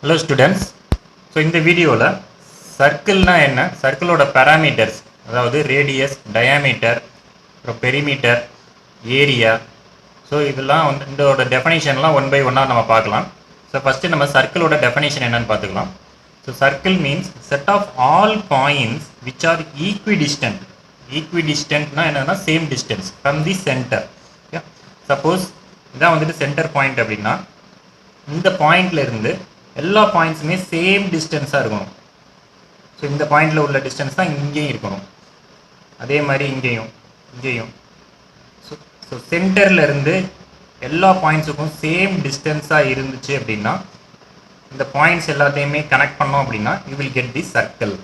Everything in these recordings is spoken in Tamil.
Hello students. So இந்த வீடியோவில் சர்க்கிள்னா என்ன, சர்க்கிளோட பேராமீட்டர்ஸ், அதாவது ரேடியஸ், டயாமீட்டர், அப்புறம் பெரிமீட்டர், ஏரியா, ஸோ இதெல்லாம் வந்து இதோட டெஃபனிஷன்லாம் ஒன் பை ஒன்னாக நம்ம பார்க்கலாம். ஸோ ஃபஸ்ட்டு நம்ம சர்க்கிளோட டெஃபனிஷன் என்னன்னு பார்த்துக்கலாம். So circle means set of all points which are equidistant. ஈக்விடிஸ்டன்ட்னா என்னன்னா same distance from the centre. Okay, suppose இதான் வந்துட்டு சென்டர் பாயிண்ட் அப்படின்னா இந்த பாயிண்ட்ல இருந்து எல்லா பாயிண்ட்ஸுமே சேம் டிஸ்டன்ஸாக இருக்கணும். ஸோ இந்த பாயிண்டில் உள்ள டிஸ்டன்ஸ் தான் இங்கேயும் இருக்கணும், அதே மாதிரி இங்கேயும். ஸோ சென்டரில் இருந்து எல்லா பாயிண்ட்ஸுக்கும் சேம் டிஸ்டன்ஸாக இருந்துச்சு அப்படின்னா இந்த பாயிண்ட்ஸ் எல்லாத்தையுமே கனெக்ட் பண்ணோம் அப்படின்னா you will get the circle.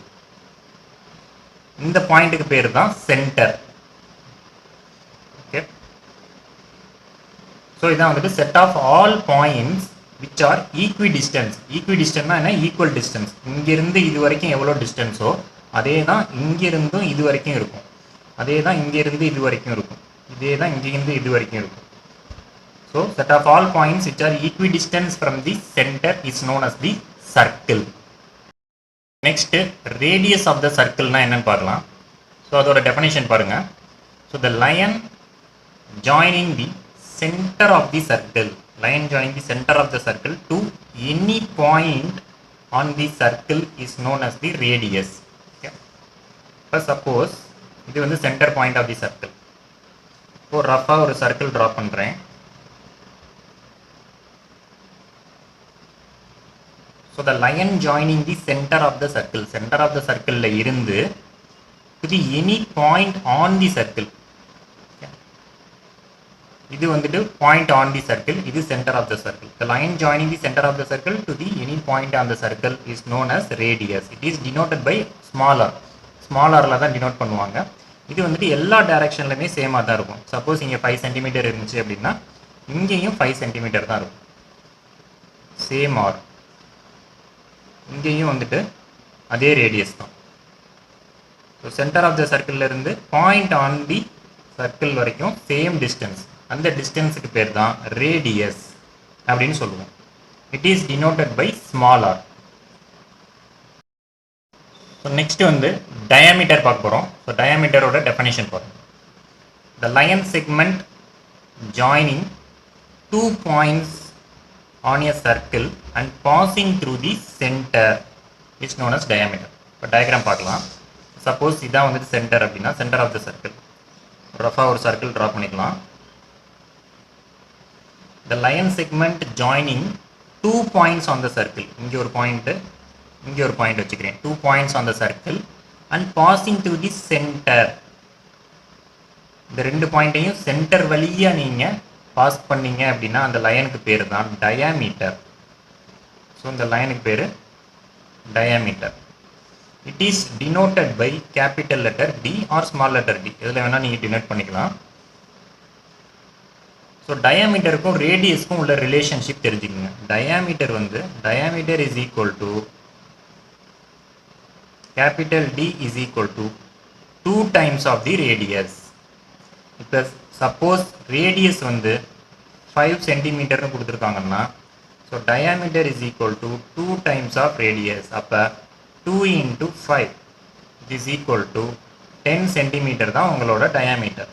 இந்த பாயிண்ட்டுக்கு பேர் தான் சென்டர். ஓகே, ஸோ இதான் வந்துட்டு set of all points which are equidistant. ஈக்விடிஸ்டன்ட்னா என்ன, ஈக்குவல் டிஸ்டன்ஸ். இங்கிருந்து இது வரைக்கும் எவ்வளோ டிஸ்டன்ஸோ அதே தான் இங்கிருந்தும் இது வரைக்கும் இருக்கும், அதே தான் இங்கிருந்து இது வரைக்கும் இருக்கும், இதே தான் இங்கிருந்து இது வரைக்கும் இருக்கும். So set of all points which are equidistant from the center is known as the circle. Next radius of the சர்க்கிள்னா என்னன்னு பார்க்கலாம். ஸோ அதோட டெஃபினேஷன் பாருங்க. So the line joining the center of the circle, line joining the center of the circle to any point on the circle is known as the radius. Okay, இப்போ suppose இது வந்து center point of the circle. இப்போ ரஃபா ஒரு சர்க்கிள் டிரா பண்றேன். So the line joining the center of the circle, center of the circle ல இருந்து to the any point on the circle. இது வந்துட்டு பாயிண்ட் ஆன் தி சர்க்கிள், இது centre of the circle. The line joining the centre of the circle to the any point on the circle is known as radius. It is denoted by smaller. ஸ்மாலரில் தான் டினோட் பண்ணுவாங்க. இது வந்துட்டு எல்லா டைரக்ஷன்லையுமே சேமாக தான் இருக்கும். சப்போஸ் இங்கே 5 சென்டிமீட்டர் இருந்துச்சு அப்படின்னா இங்கேயும் 5 சென்டிமீட்டர் தான் இருக்கும், சேம் ஆர். இங்கேயும் வந்துட்டு அதே ரேடியஸ் தான். ஸோ சென்டர் ஆஃப் த சர்க்கிளில் இருந்து பாயிண்ட் ஆன் தி சர்க்கிள் வரைக்கும் சேம் டிஸ்டன்ஸ், அந்த டிஸ்டன்ஸுக்கு பேர் தான் ரேடியஸ் அப்படின்னு சொல்லுவோம். It is denoted by small R. So next வந்து டயாமீட்டர் பார்க்க போகிறோம். ஸோ டயாமீட்டரோட டெஃபினேஷன் பாருங்க. The line segment joining 2 points on a circle and passing through the centre is known as diameter. இப்போ டயக்ராம் பார்க்கலாம். சப்போஸ் இதான் வந்துட்டு சென்டர் அப்படின்னா சென்டர் ஆஃப் த சர்க்கிள் ரஃபாக ஒரு சர்க்கிள் ட்ரா பண்ணிக்கலாம். The line segment joining 2 points on the circle, இங்கே ஒரு பாயிண்ட் வச்சுக்கிறேன், 2 points on the circle and passing through the center. இந்த ரெண்டு பாயிண்ட்டையும் சென்டர் வழியாக நீங்கள் பாஸ் பண்ணீங்க அப்படின்னா அந்த லைனுக்கு பேர் தான் டயாமீட்டர். ஸோ இந்த லைனுக்கு பேர் diameter. It is denoted by capital letter D or small letter D, இதில் வேணால் நீங்கள் டினோட் பண்ணிக்கலாம். ஸோ டயாமீட்டருக்கும் ரேடியஸ்க்கும் உள்ள ரிலேஷன்ஷிப் தெரிஞ்சுக்கோங்க. Diameter is equal to capital D is equal to 2 times of the radius. இப்போ சப்போஸ் ரேடியஸ் வந்து 5 சென்டிமீட்டர்னு கொடுத்துருக்காங்கன்னா so diameter is equal to 2 times of radius. அப்போ 2 into 5 is equal to 10 centimetre தான் உங்களோட டயாமீட்டர்.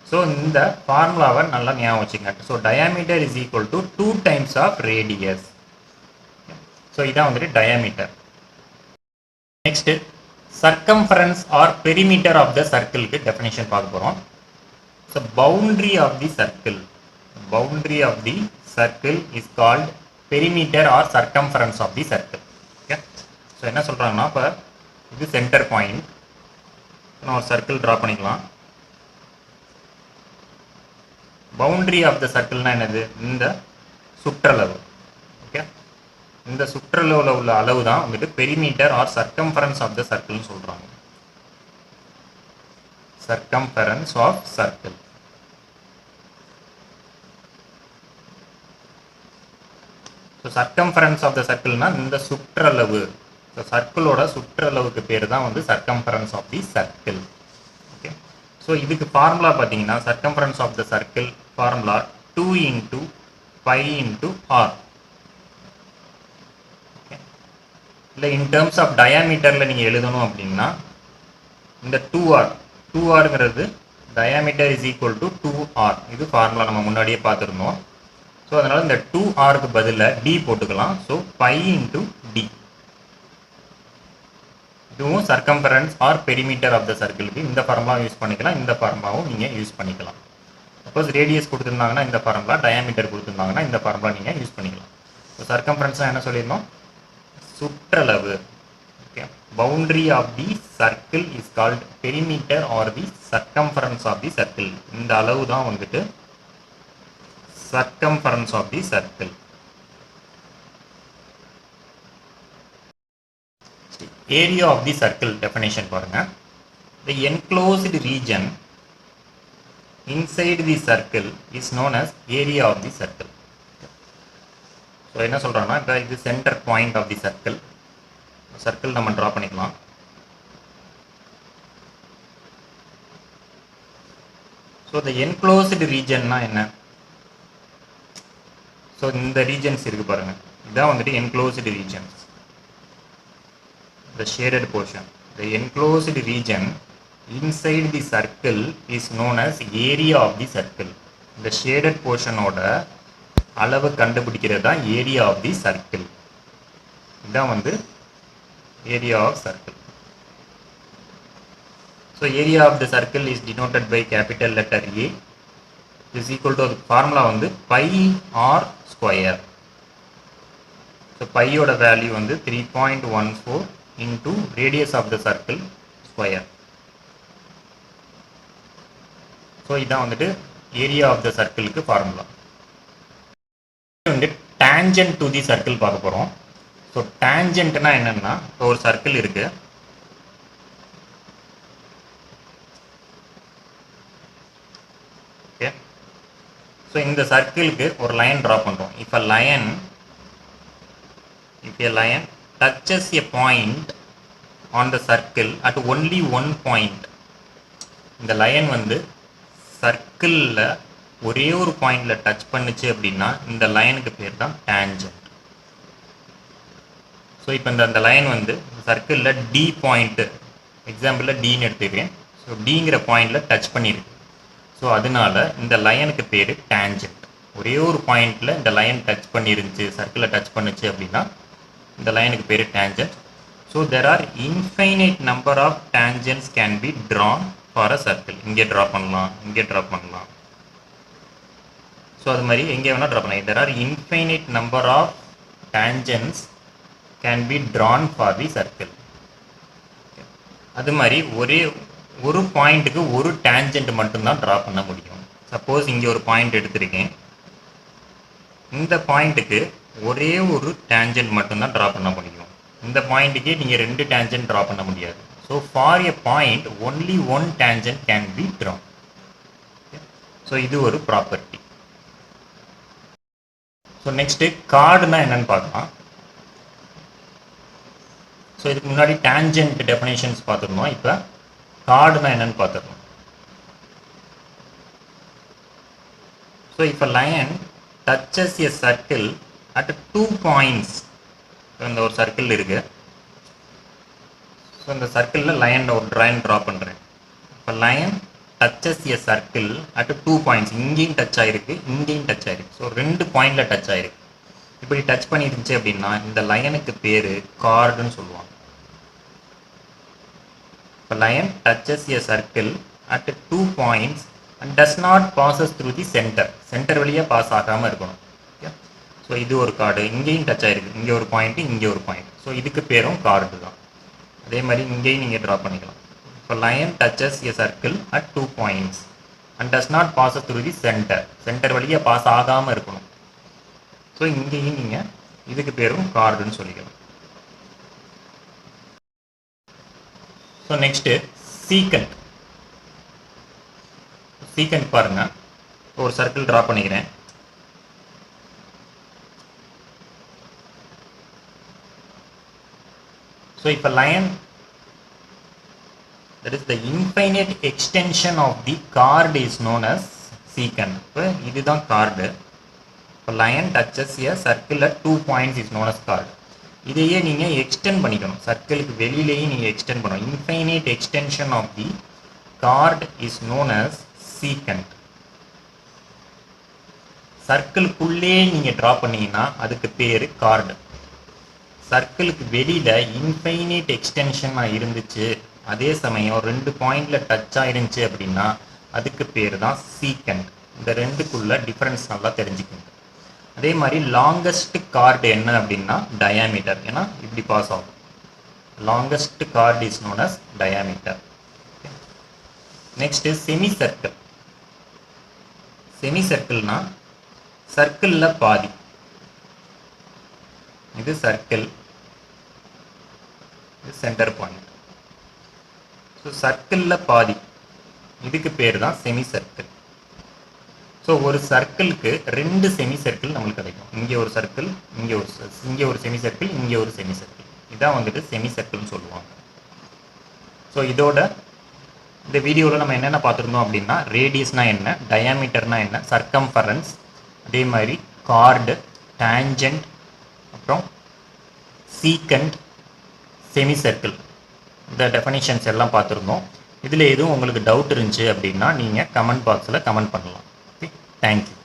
ஸோ இந்த ஃபார்முலாவை நல்லா ஞாபகம் வச்சுங்க. So diameter is equal to 2 times of radius. So இதான் வந்துட்டு diameter. Next circumference or perimeter of the சர்க்கிளுக்கு டெஃபினேஷன் பார்க்க போகிறோம். So boundary of the circle is called perimeter or circumference of the circle. Okay, so என்ன சொல்கிறாங்கன்னா இப்போ இது சென்டர் பாயிண்ட், நான் ஒரு சர்க்கிள் ட்ரா பண்ணிக்கலாம். பவுண்டரி ஆஃப் த சர்க்கிள்னா என்னது, இந்த சுற்றளவு. ஓகே, இந்த சுற்றளவில் உள்ள அளவு தான் வந்துட்டு perimeter or circumference of the சர்க்கிள்னு சொல்கிறாங்க. Circumference of circle. So circumference of the சர்க்கிள்னா இந்த சுற்றளவு, ஸோ சர்க்கிளோட சுற்றளவுக்கு பேர் தான் வந்து circumference of the circle. Okay, so இதுக்கு ஃபார்முலா பார்த்தீங்கன்னா circumference of the circle formula 2 into pi into r. இல்லை இன் டேர்ம்ஸ் ஆஃப் டயாமீட்டரில் நீங்கள் எழுதணும் அப்படின்னா இந்த 2r diameter is equal to 2r. இது ஃபார்முலா நம்ம முன்னாடியே பார்த்துருந்தோம். ஸோ அதனால் இந்த 2rக்கு பதிலாக d போட்டுக்கலாம். So pi into d. இதுவும் circumference or perimeter of the சர்க்கிளுக்கு இந்த ஃபார்முலாவும் யூஸ் பண்ணிக்கலாம், இந்த ஃபார்முலாவும் நீங்கள் யூஸ் பண்ணிக்கலாம். சப்போஸ் ரேடியஸ் கொடுத்துருந்தாங்கன்னா இந்த ஃபார்முலா, டயாமீட்டர் கொடுத்துருந்தாங்கன்னா இந்த ஃபார்முலா நீங்கள் யூஸ் பண்ணிக்கலாம். ஸோ சர்க்கம்ஃபரன்ஸ்னால் என்ன சொல்லியிருந்தோம்? சுற்றளவு. Okay, boundary of the circle is called perimeter or the circumference of the circle. இந்த அளவு தான் வந்துட்டு circumference of the circle. Area of the circle definition பாருங்க. The enclosed region inside the circle is known as area of the circle. So என்ன சொல்கிறோன்னா, இப்போ இது centre point of the circle. Circle நம்ம ட்ரா பண்ணிக்கலாம். ஸோ த என்க்ளோஸ்டு ரீஜன்னா என்ன? ஸோ இந்த ரீஜன்ஸ் இருக்கு பாருங்க, இதுதான் வந்துட்டு enclosed regions. The shaded portion, the enclosed region inside the circle is known as area of the circle. The shaded portion ஓட அளவு கண்டுபிடிக்கிறது தான் ஏரியா ஆஃப் தி சர்க்கிள். இதுதான் வந்து area of circle. So area of the circle is denoted by capital letter A is equal to formula வந்து பை ஆர் ஸ்கொயர். ஸோ பையோட வேல்யூ வந்து 3.14 into radius of the circle square. So இதான் வந்துட்டு ஏரியா ஆஃப் த சர்க்கிளுக்கு ஃபார்முலா. வந்து டேஞ்சன்ட் டு தி சர்க்கிள் பார்க்க போகிறோம். ஸோ டேஞ்சன்ட்னா என்னன்னா, இப்போ ஒரு சர்க்கிள் இருக்கு. ஓகே, ஸோ இந்த சர்க்கிளுக்கு ஒரு லைன் ட்ரா பண்ணுறோம். if a line touches a point on the circle at only one point. இந்த லைன் வந்து சர்க்கிளில் ஒரே ஒரு பாயிண்டில் டச் பண்ணுச்சு அப்படின்னா இந்த லைனுக்கு பேர் தான் டேஞ்சன்ட். ஸோ இப்போ இந்த லைன் வந்து சர்க்கிளில் டி பாயிண்ட்டு, எக்ஸாம்பிளில் டின்னு எடுத்துக்கிறேன். ஸோ டிங்கிற பாயிண்டில் டச் பண்ணியிருக்கு. ஸோ அதனால இந்த லைனுக்கு பேர் டேஞ்சன்ட். ஒரே ஒரு பாயிண்டில் இந்த லைன் டச் பண்ணிருந்துச்சு, சர்க்கிளில் டச் பண்ணுச்சு அப்படின்னா இந்த லைனுக்கு பேர் tangent. So there are infinite number of tangents can be drawn for a circle. இங்கே ட்ரா பண்ணலாம், இங்கே ட்ரா பண்ணலாம். ஸோ அது மாதிரி எங்கே வேணால் ட்ரா பண்ணலாம். there are infinite number of tangents can be drawn for the circle. அது மாதிரி ஒரு பாயிண்ட்டுக்கு ஒரு டேஞ்சன்ட் மட்டும்தான் ட்ரா பண்ண முடியும். சப்போஸ் இங்கே ஒரு பாயிண்ட் எடுத்திருக்கேன், இந்த பாயிண்ட்டுக்கு ஒரே ஒரு டேஞ்சன்ட் மட்டும்தான் ட்ரா பண்ண முடியும். இந்த பாயிண்ட்டுக்கே நீங்கள் 2 டேஞ்சன்ட் ட்ரா பண்ண முடியாது. So for a point only one tangent can be Tran. So இது ஒரு ப்ராப்பர்ட்டி. ஸோ நெக்ஸ்ட்டு கார்டுனா என்னன்னு பார்க்கலாம். ஸோ இதுக்கு முன்னாடி டேஞ்சன்ட் டெஃபினேஷன்ஸ் பார்த்துருந்தோம். இப்போ கார்டுனா என்னன்னு பார்த்துருந்தோம். ஸோ இப்போ line touches a circle at 2 points. இந்த ஒரு சர்க்கிள் இருக்கு. ஸோ இந்த சர்க்கிளில் லைனில் ஒரு லைன் ட்ரா பண்ணுறேன். இப்போ line touches a circle at 2 points. இங்கேயும் டச் ஆகிருக்கு, இங்கேயும் டச் ஆகிருக்கு. ஸோ 2 பாயிண்டில் டச் ஆகிருக்கு. இப்படி டச் பண்ணிருந்துச்சு அப்படின்னா இந்த லைனுக்கு பேர் கார்டுன்னு சொல்லுவாங்க. இப்போ line touches a circle at 2 points and does not passes through the center. Centre வழியாக பாஸ் ஆகாமல் இருக்கணும். ஓகே, ஸோ இது ஒரு கார்டு. இங்கேயும் டச் ஆகிருக்கு, இங்கே ஒரு பாயிண்ட்டு, இங்கே ஒரு பாயிண்ட். ஸோ இதுக்கு பேரும் கார்டு தான். அதே மாதிரி இங்கேயும் நீங்கள் ட்ரா பண்ணிக்கலாம். இப்போ line touches a circle at 2 points and does not passes through the center. Centre வழியாக பாஸ் ஆகாமல் இருக்கணும். ஸோ இங்கேயும் நீங்கள் இதுக்கு பேரும் கார்டுன்னு சொல்லிக்கலாம். So next secant. சீக்கண்ட் பாருங்க, ஒரு சர்க்கிள் ட்ரா பண்ணிக்கிறேன். ஸோ இப்போ line that is the infinite extension of the chord is known as secant. இப்போ இதுதான் கார்டு. இப்போ line touches a circle at 2 points is known as chord. இதையே நீங்கள் எக்ஸ்டெண்ட் பண்ணிக்கணும், சர்க்கிளுக்கு வெளியிலேயும் நீங்கள் எக்ஸ்டெண்ட் பண்ணணும். Infinite extension of the chord is known as secant. சர்க்கிளுக்குள்ளே நீங்கள் ட்ரா பண்ணீங்கன்னா அதுக்கு பேர் கார்டு. சர்க்கிளுக்கு வெளியில் இன்ஃபைனைட் எக்ஸ்டென்ஷனாக இருந்துச்சு, அதே சமயம் 2 பாயிண்டில் டச் ஆயிருந்துச்சு அப்படின்னா அதுக்கு பேர் தான் சீகண்ட். இந்த ரெண்டுக்குள்ள டிஃப்ரென்ஸ் நல்லா தெரிஞ்சுக்கணும். அதே மாதிரி லாங்கஸ்ட் கார்டு என்ன அப்படின்னா டயாமீட்டர். ஏன்னா இப்படி பாஸ் ஆகும். Longest chord is known as diameter. Next semi circle. Semi சர்க்கிள்னா சர்க்கிளில் பாதி. இது சர்க்கிள், இது சென்டர் பாயிண்ட். ஸோ சர்க்கிளில் பாதி, இதுக்கு பேர் தான் செமி சர்க்கிள். ஸோ ஒரு சர்க்கிளுக்கு 2 செமி சர்க்கிள் நம்மளுக்கு கிடைக்கும். இங்கே ஒரு சர்க்கிள், இங்கே ஒரு செமி சர்க்கிள், இங்கே ஒரு செமி சர்க்கிள். இதான் வந்துட்டு செமி சர்க்கிள்னு சொல்லுவாங்க. ஸோ இதோட இந்த வீடியோவில் நம்ம என்னென்ன பார்த்துருந்தோம் அப்படின்னா, ரேடியஸ்னா என்ன, டயாமீட்டர்னா என்ன, சர்க்கம்ஃபரன்ஸ், அதே மாதிரி கார்டு, டேஞ்சன்ட், அப்புறம் சீகண்ட், செமி சர்க்கிள், இந்த டெஃபனிஷன்ஸ் எல்லாம் பார்த்துருந்தோம். இதில் எதுவும் உங்களுக்கு டவுட் இருந்துச்சு அப்படின்னா நீங்கள் கமெண்ட் பாக்ஸில் கமெண்ட் பண்ணலாம். Okay, thank you.